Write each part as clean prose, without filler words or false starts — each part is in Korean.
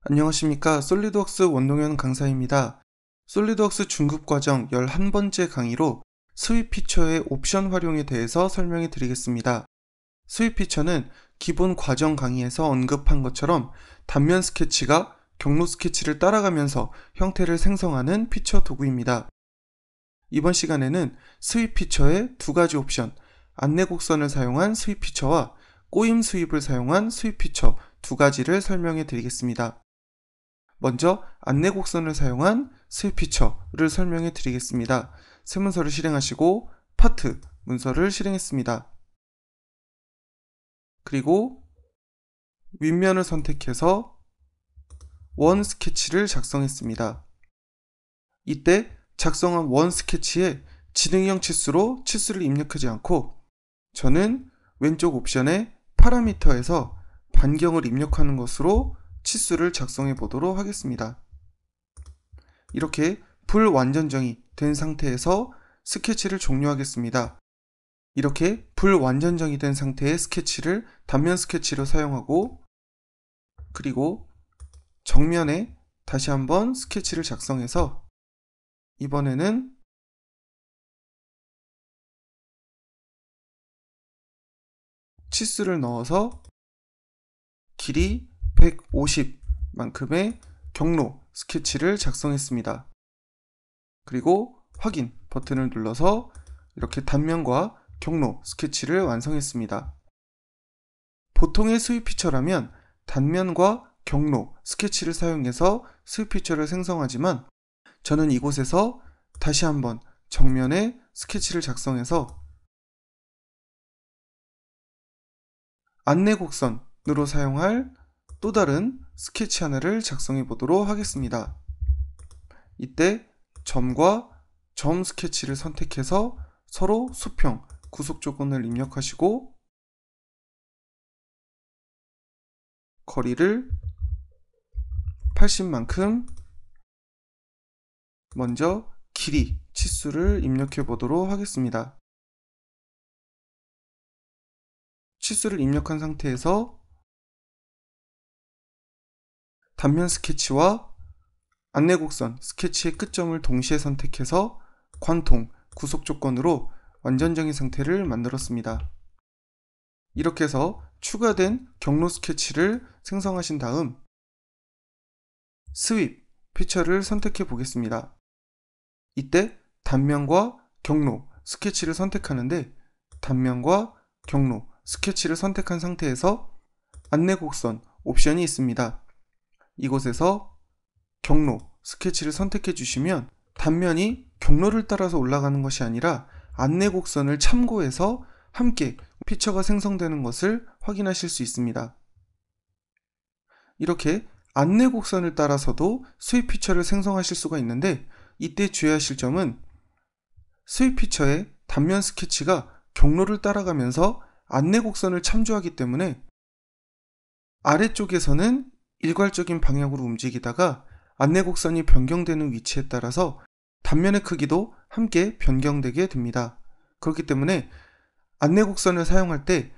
안녕하십니까. 솔리드웍스 원동현 강사입니다. 솔리드웍스 중급 과정 11번째 강의로 스윕 피처의 옵션 활용에 대해서 설명해 드리겠습니다. 스윕 피처는 기본 과정 강의에서 언급한 것처럼 단면 스케치가 경로 스케치를 따라가면서 형태를 생성하는 피처 도구입니다. 이번 시간에는 스윕 피처의 두 가지 옵션, 안내 곡선을 사용한 스윕 피처와 꼬임 스윕을 사용한 스윕 피처 두 가지를 설명해 드리겠습니다. 먼저 안내 곡선을 사용한 스윕 피처를 설명해 드리겠습니다. 세문서를 실행하시고 파트 문서를 실행했습니다. 그리고 윗면을 선택해서 원 스케치를 작성했습니다. 이때 작성한 원 스케치에 지능형 치수로 치수를 입력하지 않고 저는 왼쪽 옵션의 파라미터에서 반경을 입력하는 것으로 치수를 작성해 보도록 하겠습니다. 이렇게 불완전정이 된 상태에서 스케치를 종료하겠습니다. 이렇게 불완전정이 된 상태의 스케치를 단면 스케치로 사용하고 그리고 정면에 다시 한번 스케치를 작성해서 이번에는 치수를 넣어서 길이 150만큼의 경로 스케치를 작성했습니다. 그리고 확인 버튼을 눌러서 이렇게 단면과 경로 스케치를 완성했습니다. 보통의 스윕 피처라면 단면과 경로 스케치를 사용해서 스윕 피처를 생성하지만 저는 이곳에서 다시 한번 정면에 스케치를 작성해서 안내 곡선으로 사용할 또 다른 스케치 하나를 작성해 보도록 하겠습니다. 이때 점과 점 스케치를 선택해서 서로 수평, 구속 조건을 입력하시고 거리를 80만큼 먼저 길이, 치수를 입력해 보도록 하겠습니다. 치수를 입력한 상태에서 단면 스케치와 안내 곡선 스케치의 끝점을 동시에 선택해서 관통, 구속 조건으로 완전정의 상태를 만들었습니다. 이렇게 해서 추가된 경로 스케치를 생성하신 다음 스윕 피처를 선택해 보겠습니다. 이때 단면과 경로 스케치를 선택하는데 단면과 경로 스케치를 선택한 상태에서 안내 곡선 옵션이 있습니다. 이곳에서 경로 스케치를 선택해 주시면 단면이 경로를 따라서 올라가는 것이 아니라 안내 곡선을 참고해서 함께 피처가 생성되는 것을 확인하실 수 있습니다. 이렇게 안내 곡선을 따라서도 스윕 피처를 생성하실 수가 있는데 이때 주의하실 점은 스윕 피처의 단면 스케치가 경로를 따라가면서 안내 곡선을 참조하기 때문에 아래쪽에서는 일괄적인 방향으로 움직이다가 안내 곡선이 변경되는 위치에 따라서 단면의 크기도 함께 변경되게 됩니다. 그렇기 때문에 안내 곡선을 사용할 때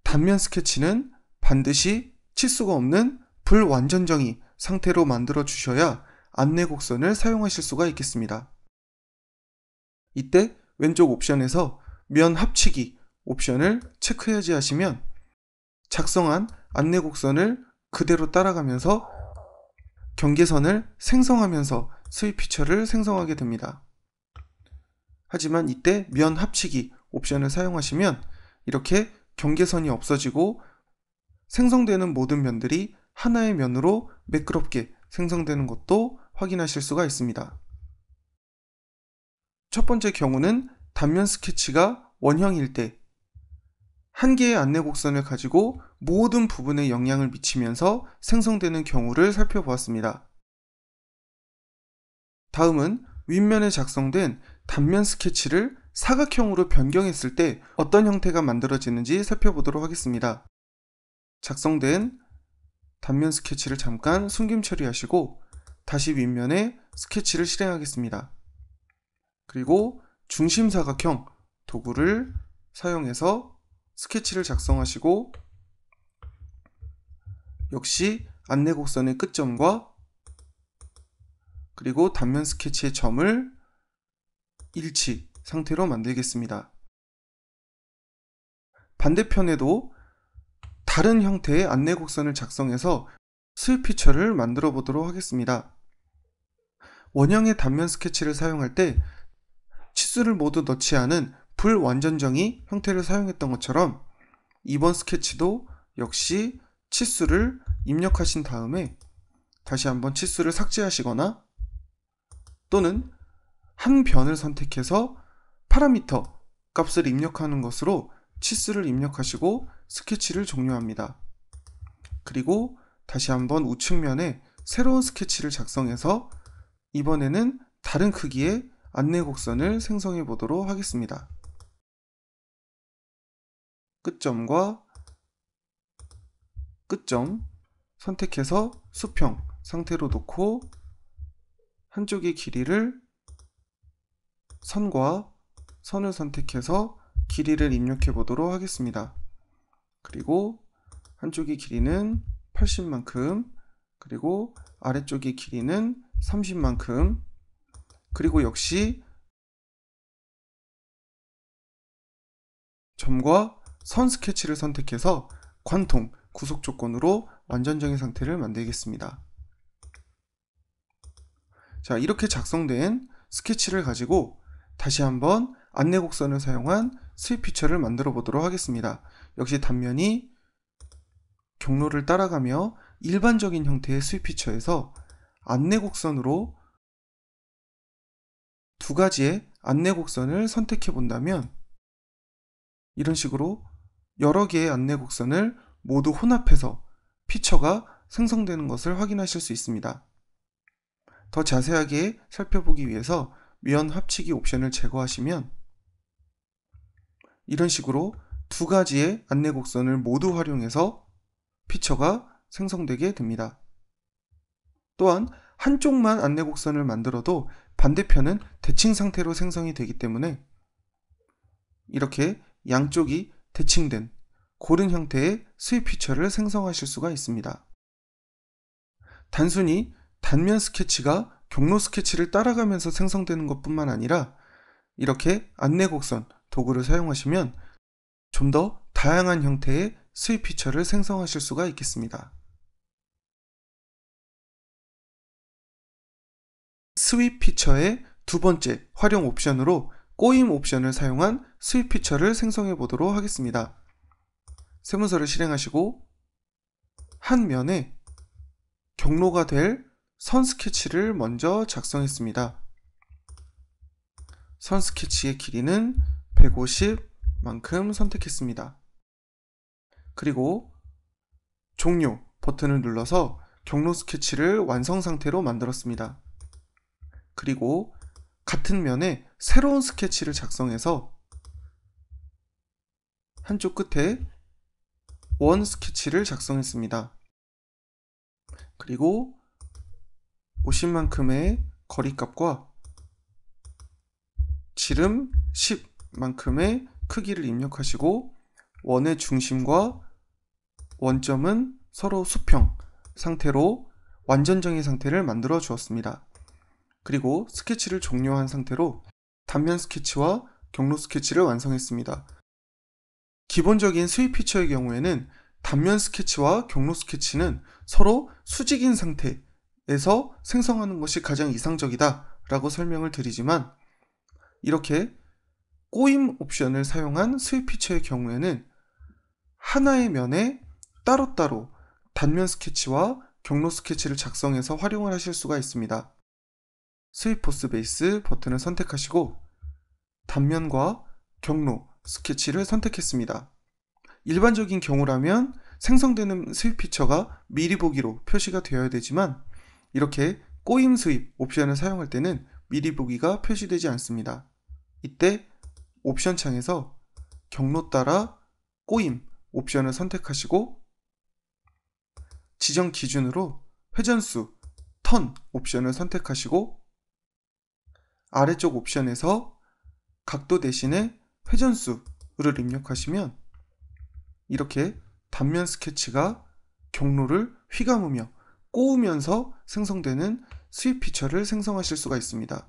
단면 스케치는 반드시 치수가 없는 불완전정의 상태로 만들어 주셔야 안내 곡선을 사용하실 수가 있겠습니다. 이때 왼쪽 옵션에서 면 합치기 옵션을 체크해야지 하시면 작성한 안내 곡선을 그대로 따라가면서 경계선을 생성하면서 스윕 피처를 생성하게 됩니다. 하지만 이때 면 합치기 옵션을 사용하시면 이렇게 경계선이 없어지고 생성되는 모든 면들이 하나의 면으로 매끄럽게 생성되는 것도 확인하실 수가 있습니다. 첫 번째 경우는 단면 스케치가 원형일 때 한 개의 안내 곡선을 가지고 모든 부분에 영향을 미치면서 생성되는 경우를 살펴보았습니다. 다음은 윗면에 작성된 단면 스케치를 사각형으로 변경했을 때 어떤 형태가 만들어지는지 살펴보도록 하겠습니다. 작성된 단면 스케치를 잠깐 숨김 처리하시고 다시 윗면에 스케치를 실행하겠습니다. 그리고 중심사각형 도구를 사용해서 스케치를 작성하시고 역시 안내 곡선의 끝점과 그리고 단면 스케치의 점을 일치 상태로 만들겠습니다. 반대편에도 다른 형태의 안내 곡선을 작성해서 스윕 피처를 만들어 보도록 하겠습니다. 원형의 단면 스케치를 사용할 때 치수를 모두 넣지 않은 불완전정의 형태를 사용했던 것처럼 이번 스케치도 역시 치수를 입력하신 다음에 다시 한번 치수를 삭제하시거나 또는 한 변을 선택해서 파라미터 값을 입력하는 것으로 치수를 입력하시고 스케치를 종료합니다. 그리고 다시 한번 우측면에 새로운 스케치를 작성해서 이번에는 다른 크기의 안내 곡선을 생성해 보도록 하겠습니다. 끝점과 끝점 선택해서 수평 상태로 놓고 한쪽의 길이를 선과 선을 선택해서 길이를 입력해 보도록 하겠습니다. 그리고 한쪽의 길이는 80만큼, 그리고 아래쪽의 길이는 30만큼, 그리고 역시 점과 선 스케치를 선택해서 관통, 구속 조건으로 완전정의 상태를 만들겠습니다. 자, 이렇게 작성된 스케치를 가지고 다시 한번 안내 곡선을 사용한 스윕 피처를 만들어 보도록 하겠습니다. 역시 단면이 경로를 따라가며 일반적인 형태의 스윕 피처에서 안내 곡선으로 두 가지의 안내 곡선을 선택해 본다면 이런 식으로 여러 개의 안내 곡선을 모두 혼합해서 피처가 생성되는 것을 확인하실 수 있습니다. 더 자세하게 살펴보기 위해서 면 합치기 옵션을 제거하시면 이런 식으로 두 가지의 안내 곡선을 모두 활용해서 피처가 생성되게 됩니다. 또한 한쪽만 안내 곡선을 만들어도 반대편은 대칭 상태로 생성이 되기 때문에 이렇게 양쪽이 대칭된 고른 형태의 스윕 피처를 생성하실 수가 있습니다. 단순히 단면 스케치가 경로 스케치를 따라가면서 생성되는 것뿐만 아니라 이렇게 안내 곡선 도구를 사용하시면 좀 더 다양한 형태의 스윕 피처를 생성하실 수가 있겠습니다. 스윕 피처의 두 번째 활용 옵션으로 꼬임 옵션을 사용한 스윕 피처를 생성해 보도록 하겠습니다. 세문서를 실행하시고 한 면에 경로가 될 선 스케치를 먼저 작성했습니다. 선 스케치의 길이는 150만큼 선택했습니다. 그리고 종료 버튼을 눌러서 경로 스케치를 완성 상태로 만들었습니다. 그리고 같은 면에 새로운 스케치를 작성해서 한쪽 끝에 원 스케치를 작성했습니다. 그리고 50만큼의 거리값과 지름 10만큼의 크기를 입력하시고 원의 중심과 원점은 서로 수평 상태로 완전정의 상태를 만들어 주었습니다. 그리고 스케치를 종료한 상태로 단면 스케치와 경로 스케치를 완성했습니다. 기본적인 스윕 피처의 경우에는 단면 스케치와 경로 스케치는 서로 수직인 상태에서 생성하는 것이 가장 이상적이다 라고 설명을 드리지만 이렇게 꼬임 옵션을 사용한 스윕 피처의 경우에는 하나의 면에 따로따로 단면 스케치와 경로 스케치를 작성해서 활용을 하실 수가 있습니다. 스윕 보스 베이스 버튼을 선택하시고 단면과 경로 스케치를 선택했습니다. 일반적인 경우라면 생성되는 스윕 피처가 미리 보기로 표시가 되어야 되지만 이렇게 꼬임 스윕 옵션을 사용할 때는 미리 보기가 표시되지 않습니다. 이때 옵션 창에서 경로 따라 꼬임 옵션을 선택하시고 지정 기준으로 회전수 턴 옵션을 선택하시고 아래쪽 옵션에서 각도 대신에 회전수를 입력하시면 이렇게 단면 스케치가 경로를 휘감으며 꼬우면서 생성되는 스윕 피처를 생성하실 수가 있습니다.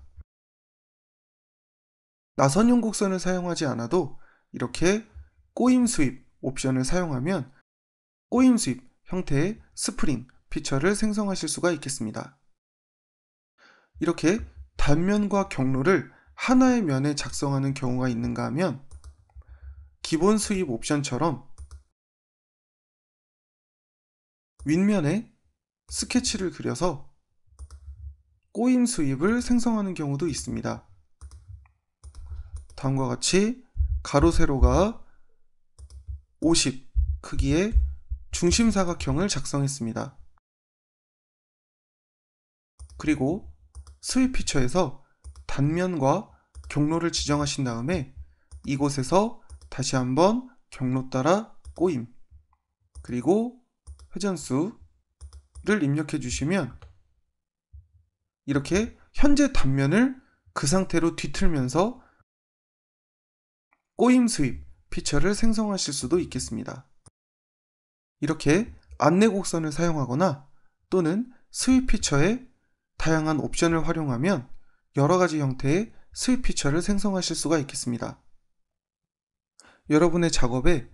나선형 곡선을 사용하지 않아도 이렇게 꼬임 스윕 옵션을 사용하면 꼬임 스윕 형태의 스프링 피처를 생성하실 수가 있겠습니다. 이렇게 단면과 경로를 하나의 면에 작성하는 경우가 있는가 하면 기본 스윕 옵션처럼 윗면에 스케치를 그려서 꼬임 스윕을 생성하는 경우도 있습니다. 다음과 같이 가로 세로가 50 크기의 중심사각형을 작성했습니다. 그리고 스윕 피처에서 단면과 경로를 지정하신 다음에 이곳에서 다시 한번 경로 따라 꼬임 그리고 회전수를 입력해 주시면 이렇게 현재 단면을 그 상태로 뒤틀면서 꼬임 스윕 피처를 생성하실 수도 있겠습니다. 이렇게 안내 곡선을 사용하거나 또는 스윕 피처의 다양한 옵션을 활용하면 여러가지 형태의 스윕 피처를 생성하실 수가 있겠습니다. 여러분의 작업에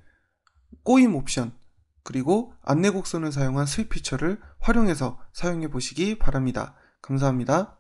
꼬임 옵션 그리고 안내 곡선을 사용한 스윕 피처를 활용해서 사용해 보시기 바랍니다. 감사합니다.